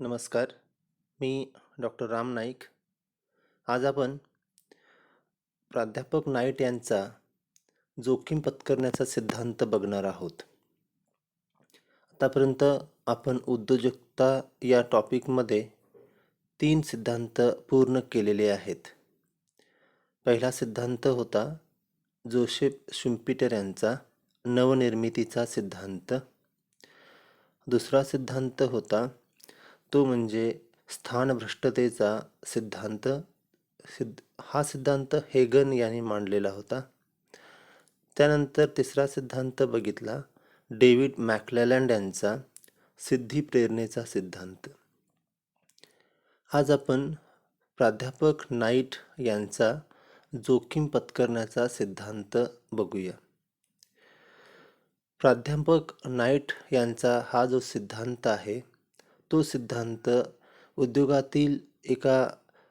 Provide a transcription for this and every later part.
नमस्कार. मी डॉक्टर राम नाईक. आज आपण प्राध्यापक नाईट यांचा जोखीम पत्करण्याचा सिद्धांत बघणार आहोत. आतापर्यंत आपण उद्योजकता या टॉपिकमध्ये 3 सिद्धांत पूर्ण केलेले आहेत. पहिला सिद्धांत होता जोसेफ शुम्पीटर यांचा नवनिर्मितीचा सिद्धांत. दुसरा सिद्धांत होता तो म्हणजे स्थानभ्रष्टतेचा सिद्धांत. हा सिद्धांत हेगन यांनी मांडलेला होता. त्यानंतर तिसरा सिद्धांत बघितला डेव्हिड मॅक्लेलँड यांचा सिद्धी प्रेरणेचा सिद्धांत. आज आपण प्राध्यापक नाईट यांचा जोखीम पत्करण्याचा सिद्धांत बघूया. प्राध्यापक नाईट यांचा हा जो सिद्धांत आहे तो सिद्धांत उद्योगातील एका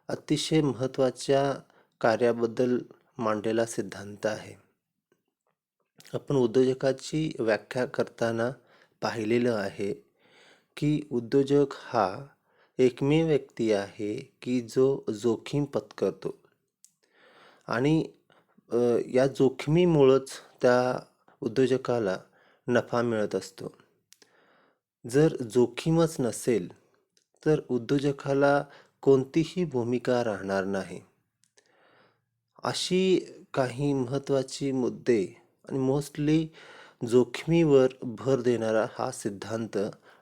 अतिशय महत्त्वाच्या कार्याबद्दल मांडलेला सिद्धांत आहे. आपण उद्योजकाची व्याख्या करताना पाहिलेलं आहे की उद्योजक हा एकमेव व्यक्ती आहे की जो जोखीम पत्करतो आणि या जोखमीमुळंच त्या उद्योजकाला नफा मिळत असतो. जर जोखीमच नसेल तर उद्योजकाला कोणतीही भूमिका राहणार नाही. अशी काही महत्त्वाची मुद्दे आणि मोस्टली जोखमीवर भर देणारा हा सिद्धांत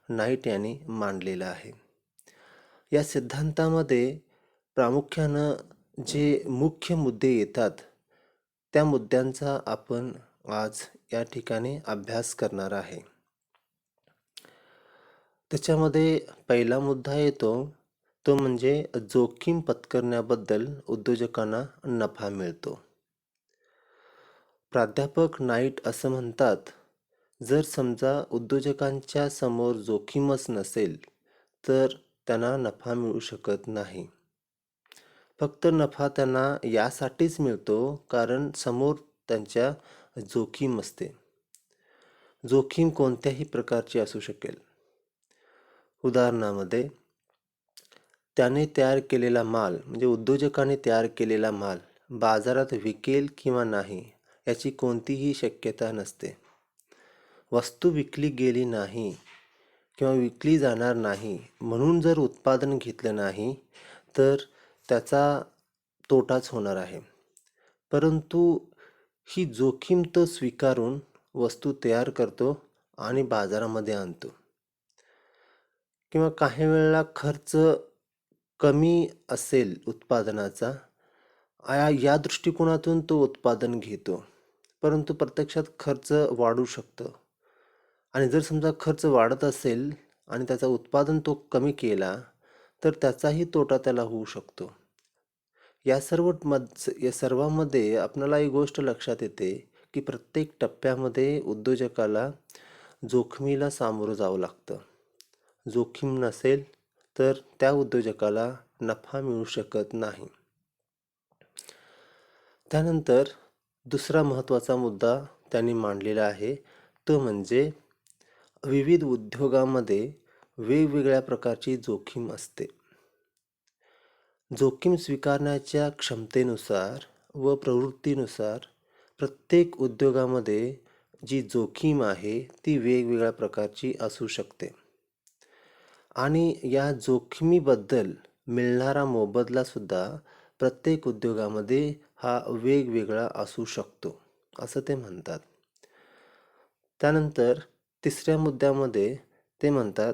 नाईट यांनी मांडलेला आहे. या सिद्धांतामध्ये प्रामुख्यानं जे मुख्य मुद्दे येतात त्या मुद्द्यांचा आपण आज या ठिकाणी अभ्यास करणार आहे. त्याच्यामध्ये पहिला मुद्दा येतो तो म्हणजे जोखीम पत्करण्याबद्दल उद्योजकांना नफा मिळतो. प्राध्यापक नाईट असं म्हणतात, जर समजा उद्योजकांच्या समोर जोखीमच नसेल तर त्यांना नफा मिळू शकत नाही. फक्त नफा त्यांना यासाठीच मिळतो कारण समोर त्यांच्या जोखीम असते. जोखीम कोणत्याही प्रकारची असू शकेल. उदाहरणामध्ये त्याने तयार केलेला माल म्हणजे उद्योजकाने तयार केलेला माल बाजारात विकेल किंवा नाही याची कोणतीही शक्यता नसते. वस्तू विकली गेली नाही किंवा विकली जाणार नाही म्हणून जर उत्पादन घेतलं नाही तर त्याचा तोटाच होणार आहे. परंतु ही जोखीम तो स्वीकारून वस्तू तयार करतो आणि बाजारामध्ये आणतो. किंवा काही वेळेला खर्च कमी असेल उत्पादनाचा या दृष्टिकोनातून तो उत्पादन घेतो, परंतु प्रत्यक्षात खर्च वाढू शकतो. आणि जर समजा खर्च वाढत असेल आणि त्याचा उत्पादन तो कमी केला तर त्याचाही तोटा त्याला होऊ शकतो. या सर्वांमध्ये आपल्याला एक गोष्ट लक्षात येते की प्रत्येक टप्प्यामध्ये उद्योजकाला जोखमीला सामोरं जावं लागतं. जोखीम नसेल तर त्या उद्योजकाला नफा मिळू शकत नाही. त्यानंतर दुसरा महत्त्वाचा मुद्दा त्यांनी मांडलेला आहे तो म्हणजे विविध उद्योगामध्ये वेगवेगळ्या प्रकारची जोखीम असते. जोखीम स्वीकारण्याच्या क्षमतेनुसार व प्रवृत्तीनुसार प्रत्येक उद्योगामध्ये जी जोखीम आहे ती वेगवेगळ्या प्रकारची असू शकते आणि या जोखमीबद्दल मिळणारा मोबदला सुद्धा प्रत्येक उद्योगामध्ये हा वेगवेगळा असू शकतो असं ते म्हणतात. त्यानंतर तिसऱ्या मुद्द्यामध्ये ते म्हणतात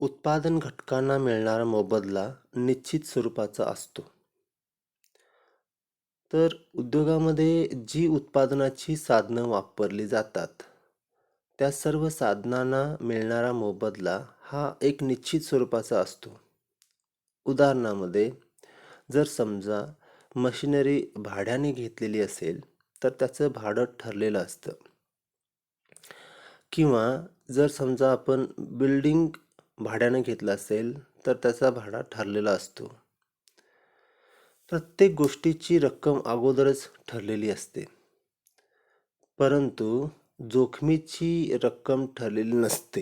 उत्पादन घटकांना मिळणारा मोबदला निश्चित स्वरूपाचा असतो. तर उद्योगामध्ये जी उत्पादनाची साधनं वापरली जातात त्या सर्व साधनांना मिळणारा मोबदला हा एक निश्चित स्वरूपाचा असतो. उदाहरणामध्ये जर समजा मशिनरी भाड्याने घेतलेली असेल तर त्याचं भाडं ठरलेलं असतं. किंवा जर समजा आपण बिल्डिंग भाड्याने घेतलं असेल तर त्याचा भाडा ठरलेला असतो. प्रत्येक गोष्टीची रक्कम अगोदरच ठरलेली असते. परंतु जोखमीची रक्कम ठरलेली नसते.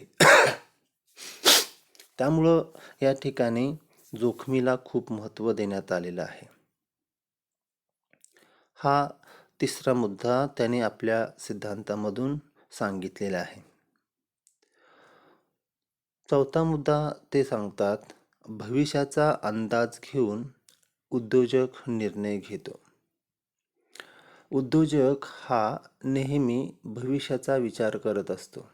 त्यामुळं या ठिकाणी जोखमीला खूप महत्त्व देण्यात आलेलं आहे. हा तिसरा मुद्दा त्याने आपल्या सिद्धांतामधून सांगितलेला आहे. चौथा मुद्दा ते सांगतात, भविष्याचा अंदाज घेऊन उद्योजक निर्णय घेतो. उद्योजक हा नेहमी भविष्याचा विचार करत असतो.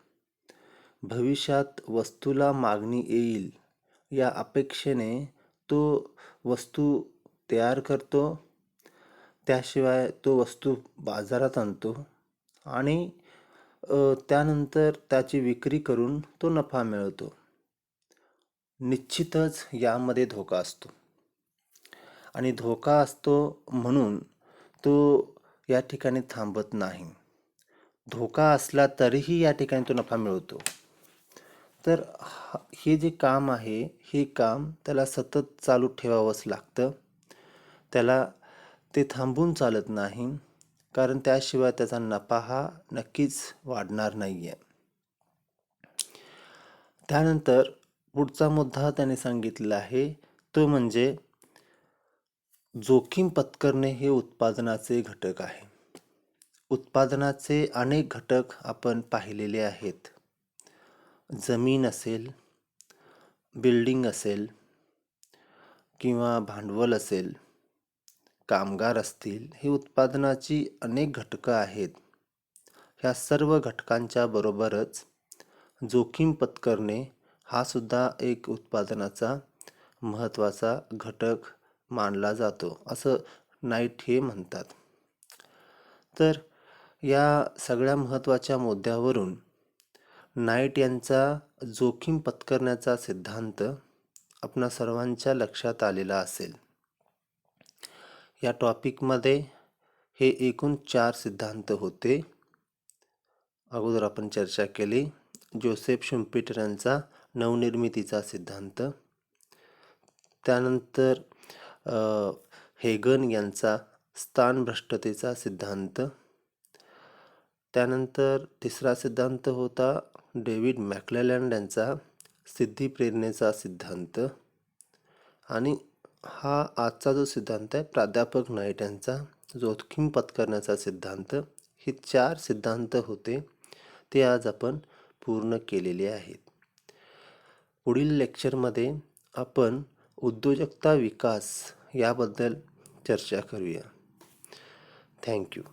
भविष्यात वस्तूला मागणी येईल या अपेक्षेने तो वस्तू तयार करतो. त्याशिवाय तो वस्तू बाजारात आणतो आणि त्यानंतर त्याची विक्री करून तो नफा मिळवतो. निश्चितच यामध्ये धोका असतो आणि धोका असतो म्हणून तो या ठिकाणी थांबत नाही. धोका असला तरीही या ठिकाणी तो नफा मिळवतो. तर हे जे काम आहे, हे काम त्याला सतत चालू ठेवावंच लागतं. त्याला ते थांबून चालत नाही, कारण त्याशिवाय त्याचा नफा हा नक्कीच वाढणार नाही आहे. त्यानंतर पुढचा मुद्दा त्याने सांगितलेला आहे, तो म्हणजे जोखीम पत्करणे हे उत्पादनाचे घटक आहे. उत्पादनाचे अनेक घटक आपण पाहिलेले आहेत. जमीन असेल, बिल्डिंग असेल किंवा भांडवल असेल, कामगार असतील, हे उत्पादनाची अनेक घटकं आहेत. ह्या सर्व घटकांच्या बरोबरच जोखीम पत्करणे हा सुद्धा एक उत्पादनाचा महत्त्वाचा घटक मानला जातो, असं नाईट हे म्हणतात. तर या सगळ्या महत्त्वाच्या मुद्द्यावरून नाईट यांचा जोखीम पत्करण्याचा सिद्धांत आपणा सर्वांच्या लक्षात आलेला असेल. या टॉपिकमध्ये हे एकूण 4 सिद्धांत होते. अगोदर आपण चर्चा केली जोसेफ शुम्पेटर यांचा नवनिर्मितीचा सिद्धांत, त्यानंतर हेगन यांचा स्थानभ्रष्टतेचा सिद्धांत, त्यानंतर तिसरा सिद्धांत होता डेव्हिड मॅक्लेलँड यांचा सिद्धी-प्रेरणेचा सिद्धांत, आणि हा आजचा जो सिद्धांत आहे प्राध्यापक नाईट यांचा जोखीम पत्करण्याचा सिद्धांत. हे 4 सिद्धांत होते, ते आज आपण पूर्ण केलेले आहेत. पुढील लेक्चरमध्ये आपण उद्योजकता विकास याबद्दल चर्चा करूया. थँक्यू.